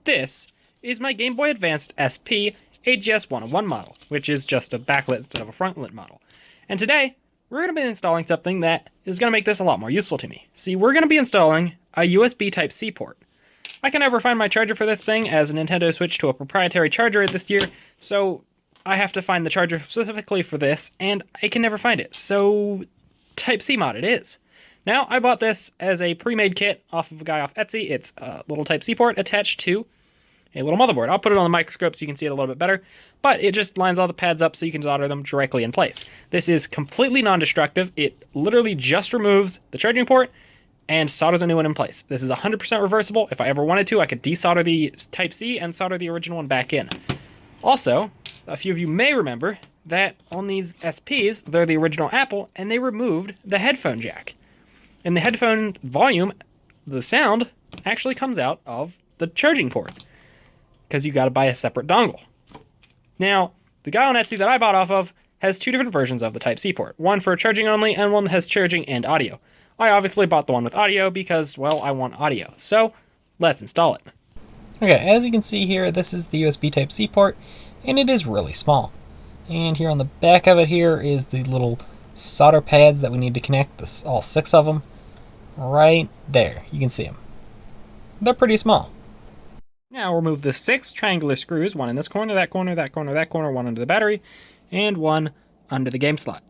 this is my Game Boy Advanced SP AGS-101 model, which is just a backlit instead of a frontlit model. And today, we're going to be installing something that is going to make this a lot more useful to me. See, we're going to be installing a USB Type-C port. I can never find my charger for this thing, as Nintendo switched to a proprietary charger this year, so I have to find the charger specifically for this, and I can never find it. So, Type-C mod it is. Now, I bought this as a pre-made kit off of a guy off Etsy. It's a little Type-C port attached to a little motherboard. I'll put it on the microscope so you can see it a little bit better, but it just lines all the pads up so you can solder them directly in place. This is completely non-destructive. It literally just removes the charging port and solders a new one in place. This is 100% reversible. If I ever wanted to, I could desolder the Type-C and solder the original one back in. Also, a few of you may remember that on these SPs, they're the original Apple, and they removed the headphone jack. In the headphone volume, the sound actually comes out of the charging port, because you got to buy a separate dongle. Now, the guy on Etsy that I bought off of has two different versions of the Type-C port. One for charging only, and one that has charging and audio. I obviously bought the one with audio because, well, I want audio. So, let's install it. Okay, as you can see here, this is the USB Type-C port, and it is really small. And here on the back of it here is the little solder pads that we need to connect, all 6 of them. Right there, you can see them. They're pretty small. Now remove the 6 triangular screws, one in this corner, that corner, that corner, that corner, one under the battery, and one under the game slot.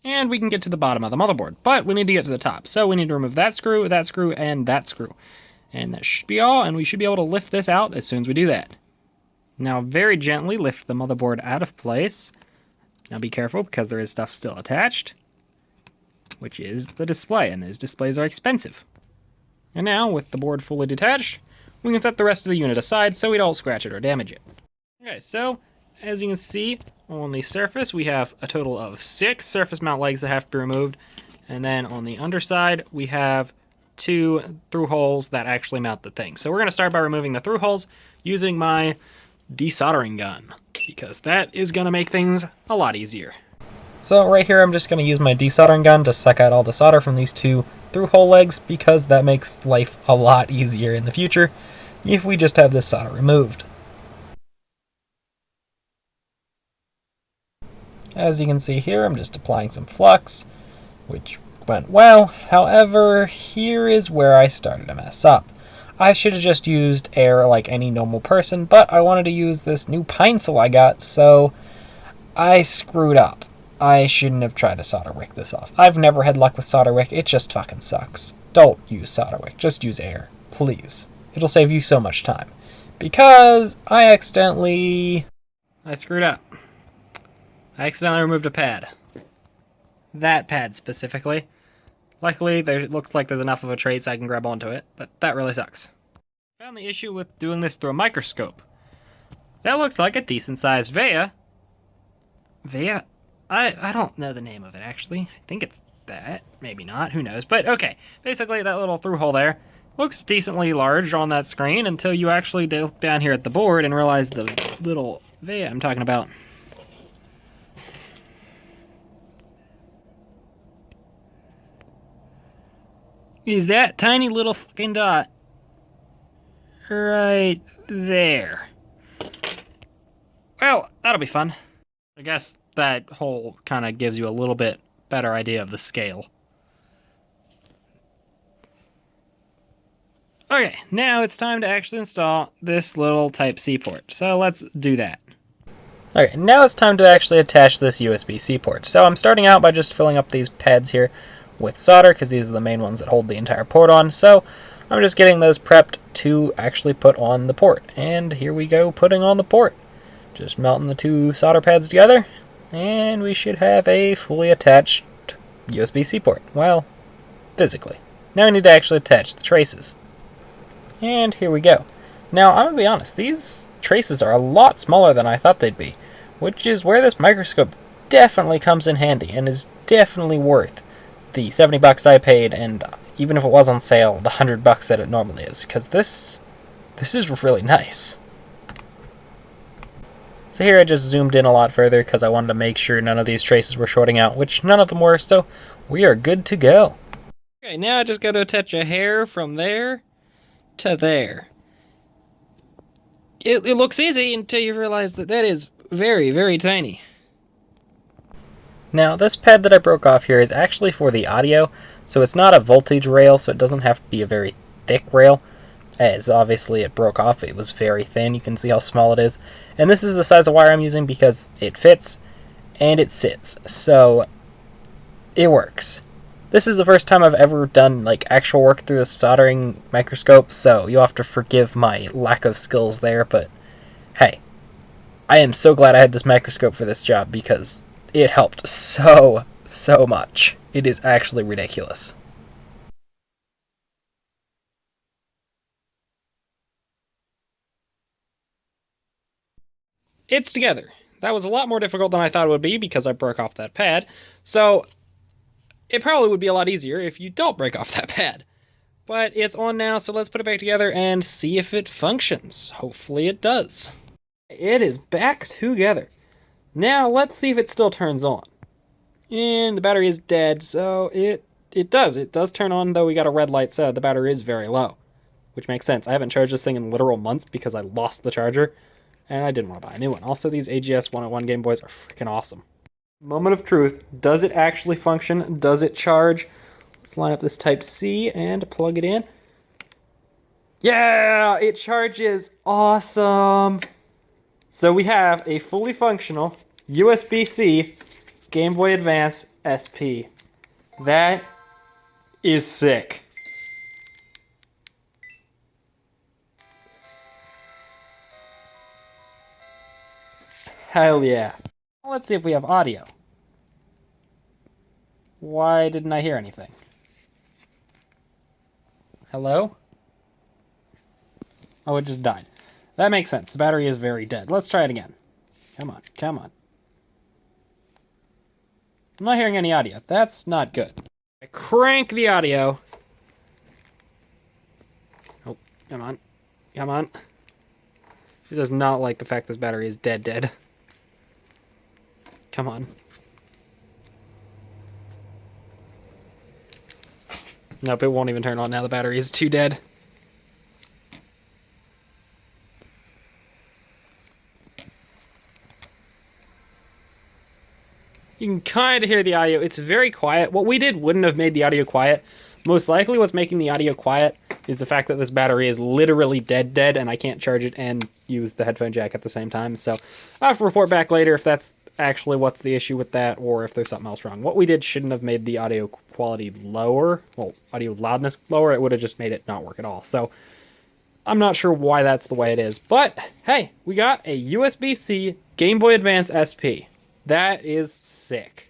And we can get to the bottom of the motherboard, but we need to get to the top. So we need to remove that screw, and that screw. And that should be all, and we should be able to lift this out as soon as we do that. Now very gently lift the motherboard out of place. Now be careful because there is stuff still attached, which is the display, and those displays are expensive. And now, with the board fully detached, we can set the rest of the unit aside so we don't scratch it or damage it. Okay, so as you can see on the surface, we have a total of 6 surface mount legs that have to be removed, and then on the underside, we have 2 through holes that actually mount the thing. So we're going to start by removing the through holes using my desoldering gun, because that is going to make things a lot easier. So right here I'm just going to use my desoldering gun to suck out all the solder from these 2 through-hole legs, because that makes life a lot easier in the future if we just have this solder removed. As you can see here, I'm just applying some flux, which went well. However, here is where I started to mess up. I should have just used air like any normal person, but I wanted to use this new pencil I got, so I screwed up. I shouldn't have tried to solder wick this off. I've never had luck with solder wick, it just fucking sucks. Don't use solder wick, just use air, please. It'll save you so much time. Because I screwed up. I accidentally removed a pad. That pad specifically. Luckily, it looks like there's enough of a trace I can grab onto it, but that really sucks. Found the issue with doing this through a microscope. That looks like a decent sized via. Via? I don't know the name of it, actually. I think it's that. Maybe not. Who knows? But, okay. Basically, that little through hole there looks decently large on that screen until you actually look down here at the board and realize the little via I'm talking about. Is that tiny little fucking dot right there. Well, that'll be fun. I guess that hole kind of gives you a little bit better idea of the scale. Okay, now it's time to actually install this little Type-C port. So let's do that. Okay, now it's time to actually attach this USB-C port. So I'm starting out by just filling up these pads here with solder, because these are the main ones that hold the entire port on. So I'm just getting those prepped to actually put on the port. And here we go, putting on the port. Just melting the 2 solder pads together, and we should have a fully attached USB-C port. Well, physically. Now we need to actually attach the traces. And here we go. Now, I'm going to be honest, these traces are a lot smaller than I thought they'd be, which is where this microscope definitely comes in handy and is definitely worth the 70 bucks I paid, and even if it was on sale, the 100 bucks that it normally is, because this is really nice. So here I just zoomed in a lot further because I wanted to make sure none of these traces were shorting out, which none of them were, so we are good to go. Okay, now I just got to attach a hair from there to there. it looks easy until you realize that that is very, very tiny. Now, this pad that I broke off here is actually for the audio, so it's not a voltage rail, so it doesn't have to be a very thick rail. As obviously it broke off, it was very thin. You can see how small it is. And this is the size of wire I'm using because it fits and it sits, so it works. This is the first time I've ever done like actual work through the soldering microscope, so you'll have to forgive my lack of skills there, but hey, I am so glad I had this microscope for this job because it helped so much. It is actually ridiculous. It's together. That was a lot more difficult than I thought it would be because I broke off that pad. So it probably would be a lot easier if you don't break off that pad. But it's on now, so let's put it back together and see if it functions. Hopefully it does. It is back together. Now let's see if it still turns on. And the battery is dead, so it does. It does turn on, though we got a red light, so the battery is very low. Which makes sense. I haven't charged this thing in literal months because I lost the charger. And I didn't want to buy a new one. Also, these AGS 101 Game Boys are freaking awesome. Moment of truth. Does it actually function? Does it charge? Let's line up this Type-C and plug it in. Yeah! It charges! Awesome! So we have a fully functional USB-C Game Boy Advance SP. That is sick. Hell yeah. Let's see if we have audio. Why didn't I hear anything? Hello? Oh, it just died. That makes sense. The battery is very dead. Let's try it again. Come on, come on. I'm not hearing any audio. That's not good. I crank the audio. Oh, come on. Come on. It does not like the fact this battery is dead. Come on. Nope, it won't even turn on now. The battery is too dead. You can kind of hear the audio. It's very quiet. What we did wouldn't have made the audio quiet. Most likely what's making the audio quiet is the fact that this battery is literally dead, and I can't charge it and use the headphone jack at the same time. So I'll have to report back later if that's actually what's the issue with that or if there's something else wrong. What we did shouldn't have made the audio quality lower. Well, audio loudness lower. It would have just made it not work at all. So I'm not sure why that's the way it is. But hey, we got a USB-C Game Boy Advance SP. That is sick.